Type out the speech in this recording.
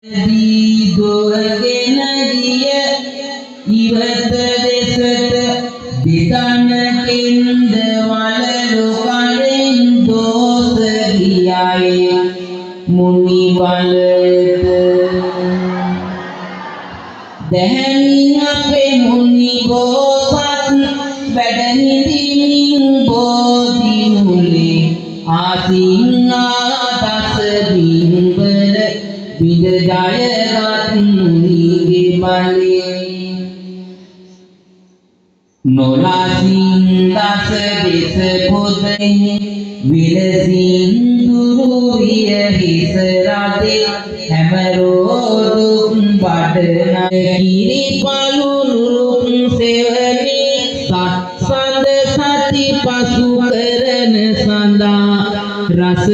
දී දුවගෙන ගිය ඉවත දෙසට දිතන කින්ද වලලු කලින් දෝස ගියයි මුනි වලට දැහැමින් අපේ මුනි බෝසත් වැඩ හිඳිමින් බෝධි මුලේ ආසින්නා දස බිම්බර විද ජයගත් මුනිගේ බලේ නොලාසින් දස දෙස පොදෙහි විලසින් දුරු විය හිස රටේ හැමරෝදුක් බඩන කිරි පළු නුරුක් සෙවණේ සත්සඳ සති පසු කරන සඳා රස